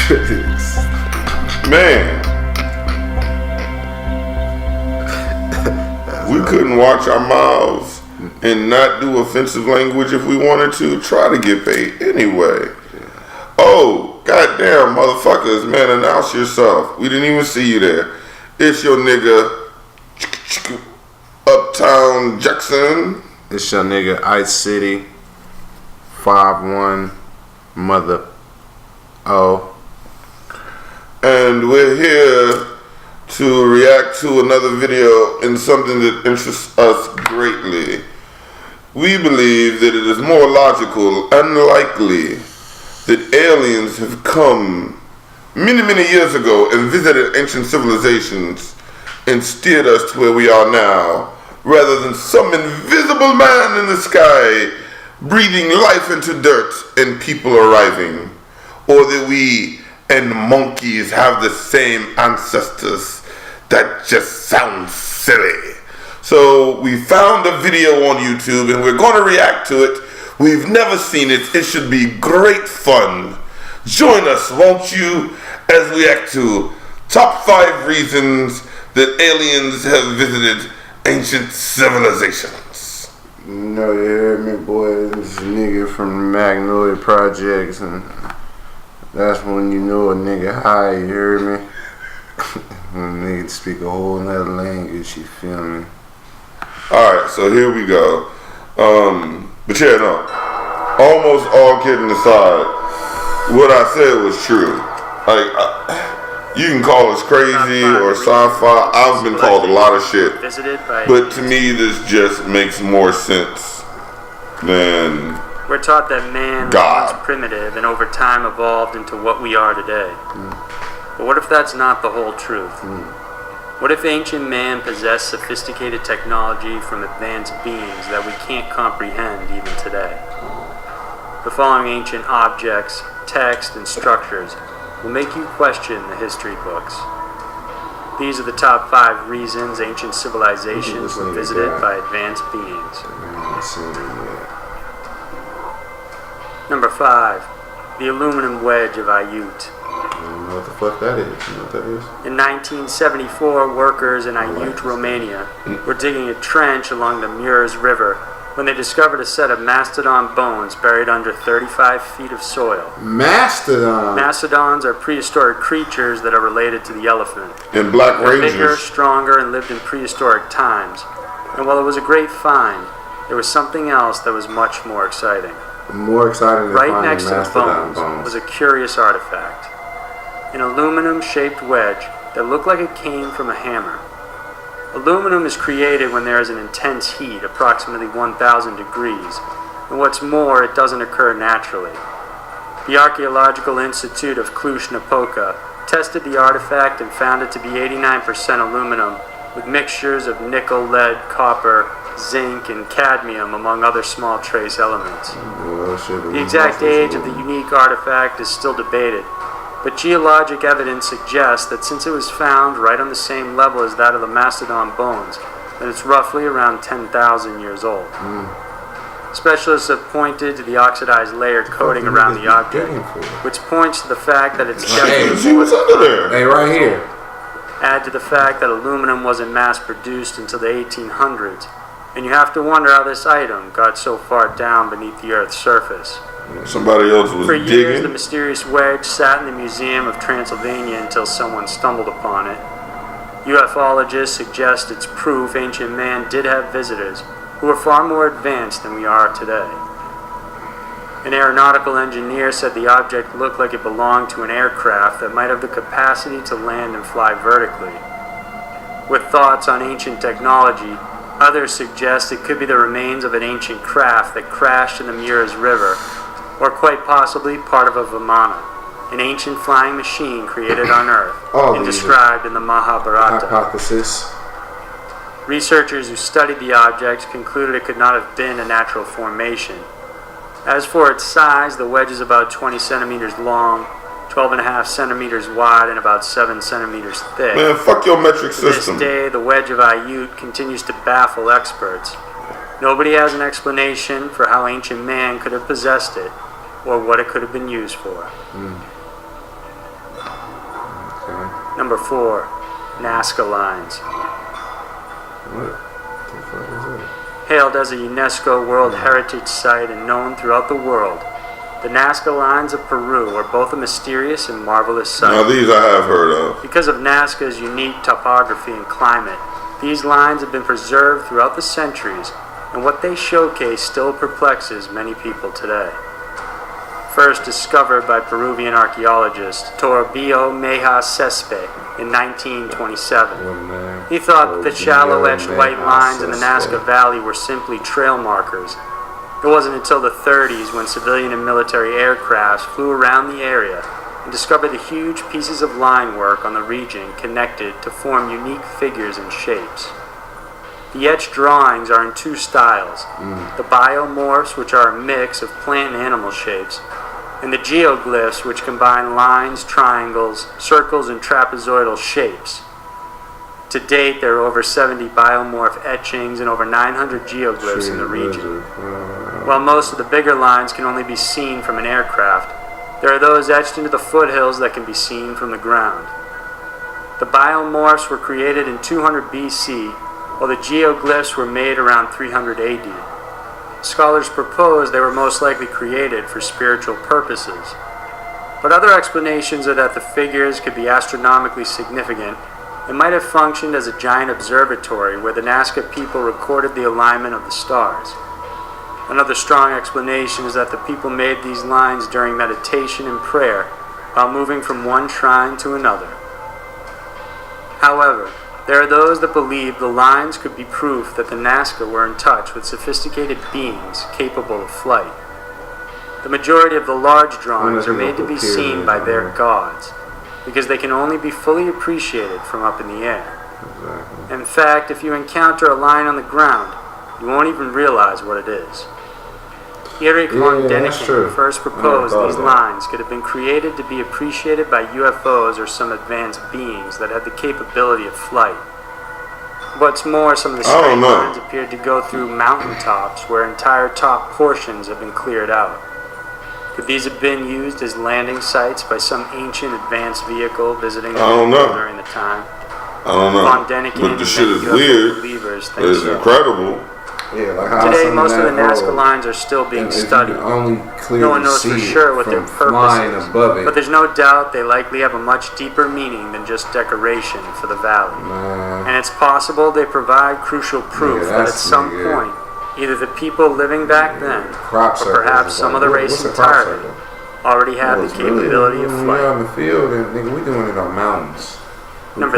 Man, we couldn't watch our mouths and not do offensive language if we wanted to. Try to get paid anyway. Oh, goddamn motherfuckers, man, announce yourself. We didn't even see you there. It's your nigga, Uptown Jackson. It's your nigga, Ice City, 5-1, mother. Oh. And we're here to react to another video in something that interests us greatly. We believe that it is more logical and likely that aliens have come many, many years ago and visited ancient civilizations and steered us to where we are now, rather than some invisible man in the sky breathing life into dirt and people arriving, or that we and monkeys have the same ancestors. That just sounds silly. So we found a video on YouTube and we're going to react to it. We've never seen it. It should be great fun. Join us, won't you, as we react to top 5 reasons that aliens have visited ancient civilizations. You know, you heard me, boy. This nigga from the Magnolia Projects, and that's when you know a nigga high, you heard me? When a nigga speak a whole nother language, you feel me? Alright, so here we go. But yeah, no. Almost all kidding aside, what I said was true. Like, you can call us crazy or sci-fi. I've been called a lot of shit. But to me, this just makes more sense than we're taught that man was once primitive and over time evolved into what we are today. But what if that's not the whole truth? What if ancient man possessed sophisticated technology from advanced beings that we can't comprehend even today? The following ancient objects, text, and structures will make you question the history books. These are the top 5 reasons ancient civilizations were visited by advanced beings. Number 5, the aluminum wedge of Ayut. What the fuck that is? You know what that is? In 1974, workers in Ayut, Romania, were digging a trench along the Mureș River when they discovered a set of mastodon bones buried under 35 feet of soil. Mastodon? Mastodons are prehistoric creatures that are related to the elephant. And Black Rangers. Bigger, stronger, and lived in prehistoric times. And while it was a great find, there was something else that was much more exciting. More exciting than right next to the bones was a curious artifact. An aluminum-shaped wedge that looked like it came from a hammer. Aluminum is created when there is an intense heat, approximately 1,000 degrees, and what's more, it doesn't occur naturally. The Archaeological Institute of Cluj-Napoca tested the artifact and found it to be 89% aluminum, with mixtures of nickel, lead, copper, zinc, and cadmium, among other small trace elements. The exact age of the unique artifact is still debated, but geologic evidence suggests that since it was found right on the same level as that of the mastodon bones, that it's roughly around 10,000 years old. Specialists have pointed to the oxidized layer coating around the object, which points to the fact that it's See what's under there. Hey, right here. Add to the fact that aluminum wasn't mass-produced until the 1800s, and you have to wonder how this item got so far down beneath the Earth's surface. Somebody else was For digging. years, the mysterious wedge sat in the Museum of Transylvania until someone stumbled upon it. UFOlogists suggest it's proof ancient man did have visitors who were far more advanced than we are today. An aeronautical engineer said the object looked like it belonged to an aircraft that might have the capacity to land and fly vertically. With thoughts on ancient technology, others suggest it could be the remains of an ancient craft that crashed in the Mureș River, or quite possibly part of a Vimana, an ancient flying machine created on Earth and described in the Mahabharata. Hypothesis. Researchers who studied the object concluded it could not have been a natural formation. As for its size, the wedge is about 20 centimeters long, 12.5 centimeters wide, and about 7 centimeters thick. Man, fuck your metric system. To this day, the wedge of Ayut continues to baffle experts. Nobody has an explanation for how ancient man could have possessed it, or what it could have been used for. Number 4. Nazca Lines. What the fuck is that? Hailed as a UNESCO World Heritage Site and known throughout the world, the Nazca Lines of Peru are both a mysterious and marvelous sight. Now these I have heard of. Because of Nazca's unique topography and climate, these lines have been preserved throughout the centuries, and what they showcase still perplexes many people today. First discovered by Peruvian archaeologist Toribio Mejía Cespe in 1927. He thought that the shallow etched white lines in the Nazca Valley were simply trail markers. It wasn't until the 30s when civilian and military aircrafts flew around the area and discovered the huge pieces of line work on the region connected to form unique figures and shapes. The etched drawings are in 2 styles, the biomorphs, which are a mix of plant and animal shapes, and the geoglyphs, which combine lines, triangles, circles, and trapezoidal shapes. To date, there are over 70 biomorph etchings and over 900 geoglyphs in the region. While most of the bigger lines can only be seen from an aircraft, there are those etched into the foothills that can be seen from the ground. The biomorphs were created in 200 BC, while the geoglyphs were made around 300 AD. Scholars propose they were most likely created for spiritual purposes. But other explanations are that the figures could be astronomically significant and might have functioned as a giant observatory where the Nazca people recorded the alignment of the stars. Another strong explanation is that the people made these lines during meditation and prayer while moving from one shrine to another. However, there are those that believe the lines could be proof that the Nazca were in touch with sophisticated beings capable of flight. The majority of the large drawings are made to be seen by their gods, because they can only be fully appreciated from up in the air. In fact, if you encounter a line on the ground, you won't even realize what it is. Erich von Däniken first proposed these lines could have been created to be appreciated by UFOs or some advanced beings that had the capability of flight. What's more, some of the straight lines appeared to go through mountaintops where entire top portions have been cleared out. Could these have been used as landing sites by some ancient advanced vehicle visiting the world during the time? I don't know. Von Däniken but the shit is weird. It's incredible. Yeah, like how today, most of the Nazca lines are still being studied. No one knows for sure what their purpose is, but there's no doubt they likely have a much deeper meaning than just decoration for the valley. And it's possible they provide crucial proof that at some point, either the people living back then, or perhaps some other race entirely, already had the capability of flight. We're on the field and nigga, we doing it on mountains. Number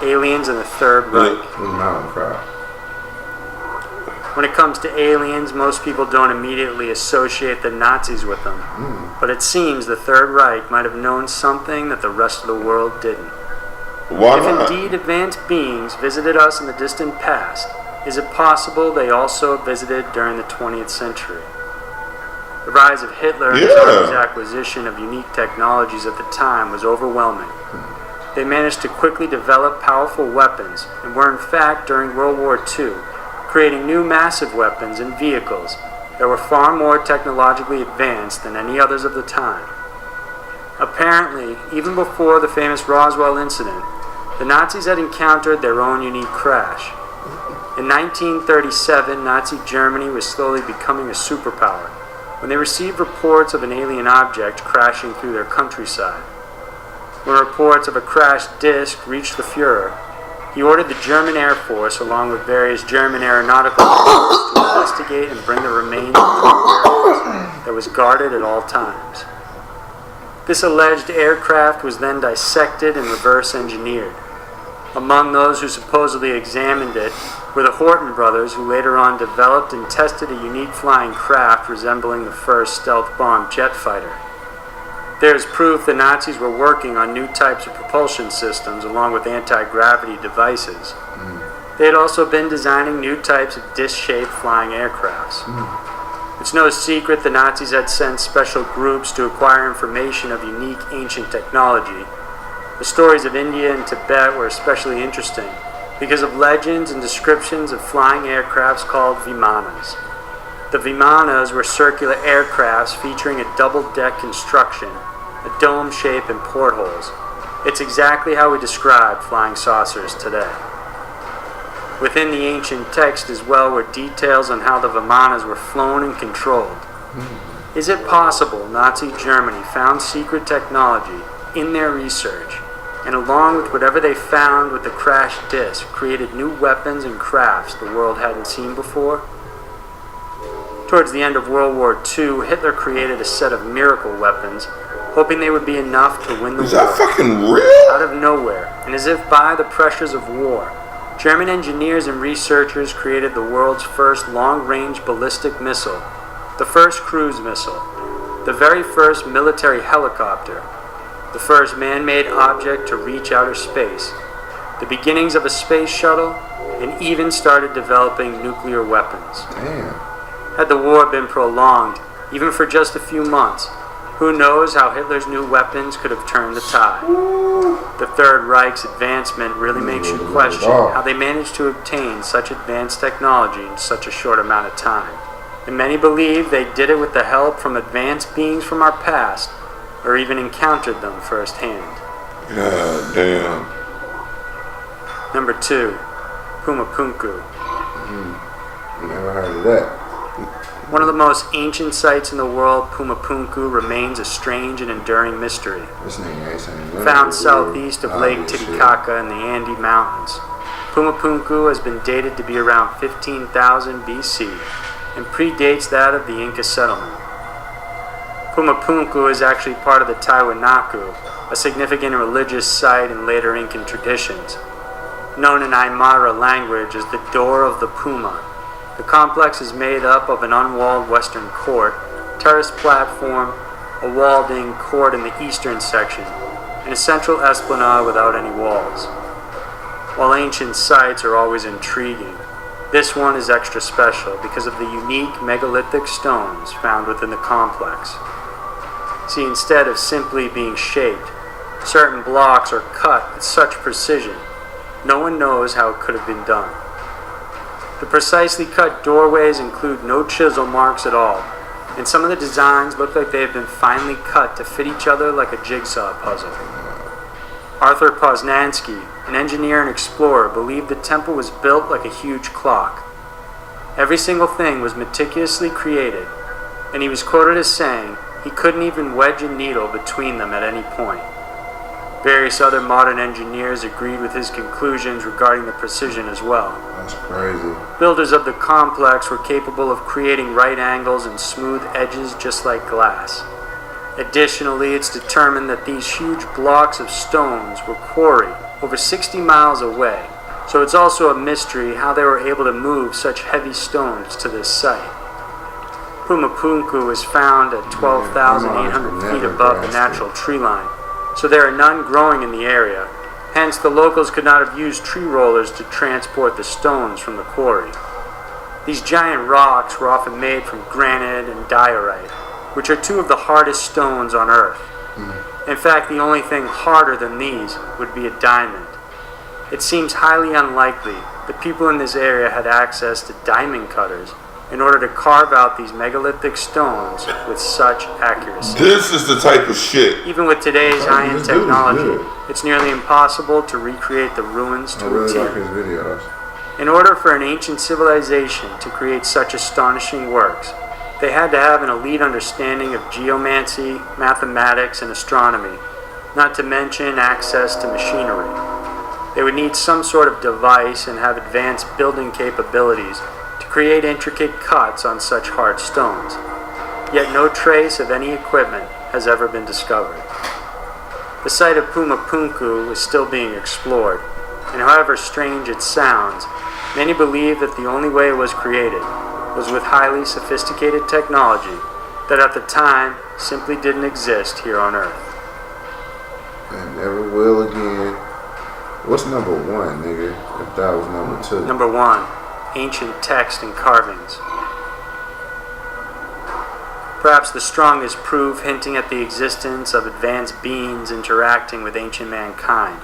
3, aliens in the Third Reich. Mountain crowd. When it comes to aliens, most people don't immediately associate the Nazis with them. But it seems the Third Reich might have known something that the rest of the world didn't. If indeed advanced beings visited us in the distant past, is it possible they also visited during the 20th century? The rise of Hitler and his army's acquisition of unique technologies at the time was overwhelming. They managed to quickly develop powerful weapons and were in fact during World War II creating new massive weapons and vehicles that were far more technologically advanced than any others of the time. Apparently, even before the famous Roswell incident, the Nazis had encountered their own unique crash. In 1937, Nazi Germany was slowly becoming a superpower when they received reports of an alien object crashing through their countryside. When reports of a crashed disc reached the Fuhrer, he ordered the German Air Force, along with various German aeronautical units, to investigate and bring the remains to a warehouse that was guarded at all times. This alleged aircraft was then dissected and reverse engineered. Among those who supposedly examined it were the Horton brothers, who later on developed and tested a unique flying craft resembling the first stealth bomb jet fighter. There is proof the Nazis were working on new types of propulsion systems along with anti-gravity devices. They had also been designing new types of disc-shaped flying aircrafts. It's no secret the Nazis had sent special groups to acquire information of unique ancient technology. The stories of India and Tibet were especially interesting because of legends and descriptions of flying aircrafts called Vimanas. The Vimanas were circular aircrafts featuring a double-deck construction, a dome shape, and portholes. It's exactly how we describe flying saucers today. Within the ancient text as well were details on how the Vimanas were flown and controlled. Is it possible Nazi Germany found secret technology in their research, and along with whatever they found with the crashed disc, created new weapons and crafts the world hadn't seen before? Towards the end of World War II, Hitler created a set of miracle weapons, hoping they would be enough to win the war. Is that fucking real? Out of nowhere, and as if by the pressures of war, German engineers and researchers created the world's first long-range ballistic missile, the first cruise missile, the very first military helicopter, the first man-made object to reach outer space, the beginnings of a space shuttle, and even started developing nuclear weapons. Damn. Had the war been prolonged, even for just a few months, who knows how Hitler's new weapons could have turned the tide. The Third Reich's advancement really makes you question how they managed to obtain such advanced technology in such a short amount of time. And many believe they did it with the help from advanced beings from our past, or even encountered them firsthand. God damn. Number 2, Pumapunku. Never heard of that. One of the most ancient sites in the world, Pumapunku remains a strange and enduring mystery. This nigga ain't saying nothing. Found southeast of Lake Obvious shit. Titicaca in the Andes Mountains, Pumapunku has been dated to be around 15,000 BC and predates that of the Inca settlement. Pumapunku is actually part of the Tiwanaku, a significant religious site in later Incan traditions. Known in Aymara language as the Door of the Puma, the complex is made up of an unwalled western court, terraced platform, a walled-in court in the eastern section, and a central esplanade without any walls. While ancient sites are always intriguing, this one is extra special because of the unique megalithic stones found within the complex. See, instead of simply being shaped, certain blocks are cut with such precision, no one knows how it could have been done. The precisely cut doorways include no chisel marks at all, and some of the designs look like they have been finely cut to fit each other like a jigsaw puzzle. Arthur Poznansky, an engineer and explorer, believed the temple was built like a huge clock. Every single thing was meticulously created, and he was quoted as saying he couldn't even wedge a needle between them at any point. Various other modern engineers agreed with his conclusions regarding the precision as well. That's crazy. Builders of the complex were capable of creating right angles and smooth edges just like glass. Additionally, it's determined that these huge blocks of stones were quarried over 60 miles away, so it's also a mystery how they were able to move such heavy stones to this site. Pumapunku is found at 12,800 feet above the natural tree line, so there are none growing in the area. Hence, the locals could not have used tree rollers to transport the stones from the quarry. These giant rocks were often made from granite and diorite, which are two of the hardest stones on Earth. In fact, the only thing harder than these would be a diamond. It seems highly unlikely that people in this area had access to diamond cutters in order to carve out these megalithic stones with such accuracy. This is the type of shit. Even with today's high-end This dude is technology, good. it's nearly impossible to recreate the ruins I to a really T. like his videos. In order for an ancient civilization to create such astonishing works, they had to have an elite understanding of geomancy, mathematics, and astronomy, not to mention access to machinery. They would need some sort of device and have advanced building capabilities to create intricate cuts on such hard stones. Yet no trace of any equipment has ever been discovered. The site of Pumapunku is still being explored, and however strange it sounds, many believe that the only way it was created was with highly sophisticated technology that at the time simply didn't exist here on Earth. And never will again. What's number one, nigga? If that was number two. Number 1. Ancient text and carvings. Perhaps the strongest proof hinting at the existence of advanced beings interacting with ancient mankind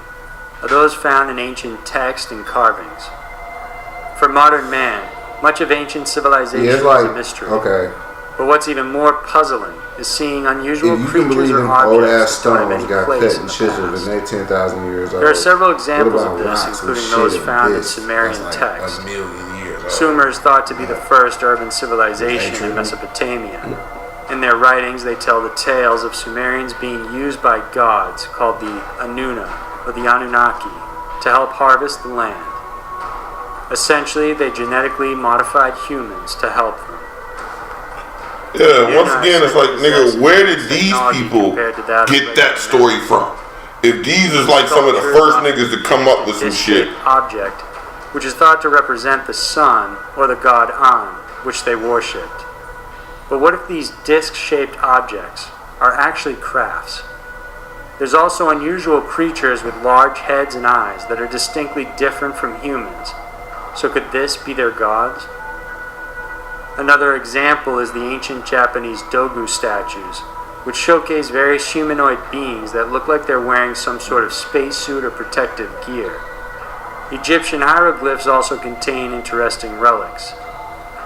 are those found in ancient text and carvings. For modern man, much of ancient civilization Yeah, it's is like, a mystery. okay. But what's even more puzzling is seeing unusual You can creatures believe or them old ass objects that don't have stones any got cut place in and the chiseled past. and they 10,000 years old. There are several examples of What about this, rocks and including shit those and found in this? Sumerian That's like texts. a million years old. Sumer is thought to be the first urban civilization in Mesopotamia. In their writings, they tell the tales of Sumerians being used by gods called the Anuna, or the Anunnaki, to help harvest the land. Essentially, they genetically modified humans to help them. Yeah, once again, it's like, nigga, where did these people get that story from? If these is like some of the first niggas to come up with some shit. Object, which is thought to represent the sun or the god An, which they worshipped. But what if these disc-shaped objects are actually crafts? There's also unusual creatures with large heads and eyes that are distinctly different from humans. So could this be their gods? Another example is the ancient Japanese Dogu statues, which showcase various humanoid beings that look like they're wearing some sort of spacesuit or protective gear. Egyptian hieroglyphs also contain interesting relics.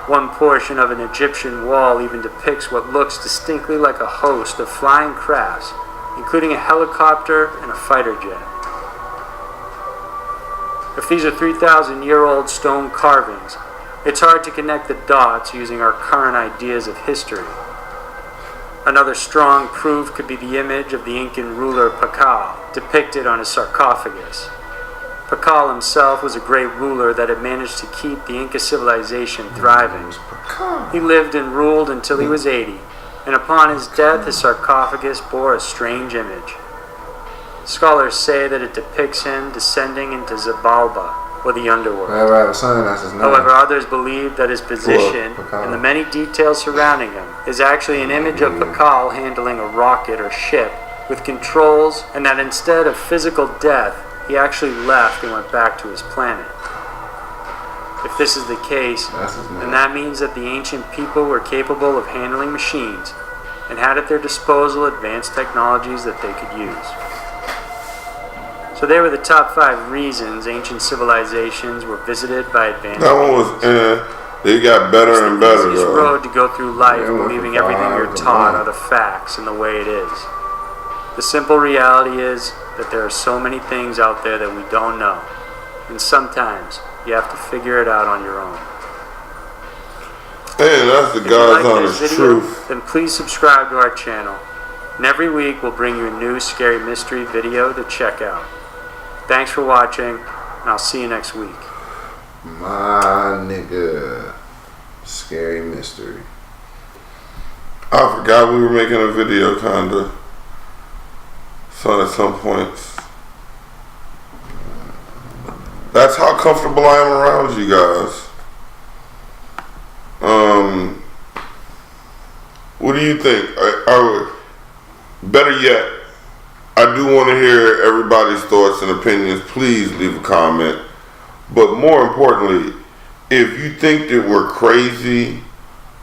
One portion of an Egyptian wall even depicts what looks distinctly like a host of flying crafts, including a helicopter and a fighter jet. If these are 3,000-year-old stone carvings, it's hard to connect the dots using our current ideas of history. Another strong proof could be the image of the Incan ruler Pakal, depicted on his sarcophagus. Pakal himself was a great ruler that had managed to keep the Inca civilization thriving. He lived and ruled until he was 80, and upon his death his sarcophagus bore a strange image. Scholars say that it depicts him descending into Xibalba, or the underworld. However, others believe that his position and the many details surrounding him is actually an image of Pakal handling a rocket or ship with controls, and that instead of physical death, he actually left and went back to his planet. If this is the case, then that means that the ancient people were capable of handling machines and had at their disposal advanced technologies that they could use. So they were the top 5 reasons ancient civilizations were visited by advanced That one was, they got better and better, It's the easiest road to go through life, believing everything you're taught are the facts and the way it is. The simple reality is that there are so many things out there that we don't know, and sometimes you have to figure it out on your own. And that's the God's honest truth. Then please subscribe to our channel, and every week we'll bring you a new scary mystery video to check out. Thanks for watching, and I'll see you next week. My nigga, scary mystery. I forgot we were making a video, kinda. So at some points. That's how comfortable I am around you guys. What do you think? Better yet, I do want to hear everybody's thoughts and opinions. Please leave a comment. But more importantly, if you think that we're crazy,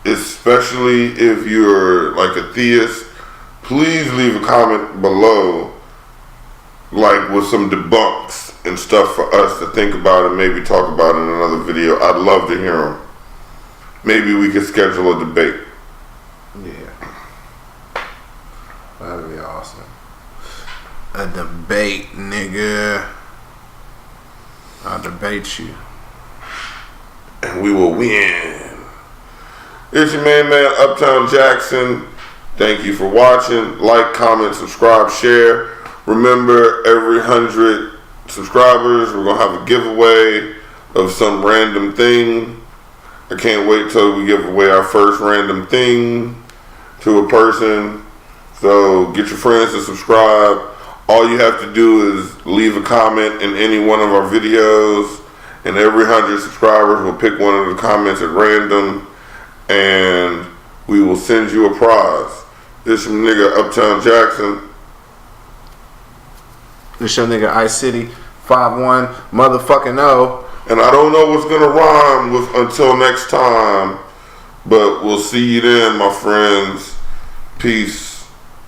especially if you're like a theist, please leave a comment below, like with some debunks and stuff for us to think about and maybe talk about in another video. I'd love to hear them. Maybe we could schedule a debate. Yeah. That'd be awesome. A debate, nigga. I'll debate you. And we will win. It's your man, Uptown Jackson. Thank you for watching. Like, comment, subscribe, share. Remember, every 100 subscribers, we're going to have a giveaway of some random thing. I can't wait till we give away our first random thing to a person. So get your friends to subscribe. All you have to do is leave a comment in any one of our videos, and every 100 subscribers will pick one of the comments at random, and we will send you a prize. This your nigga Uptown Jackson. This your nigga Ice City 51 motherfucking O. And I don't know what's gonna rhyme with until next time, but we'll see you then, my friends. Peace.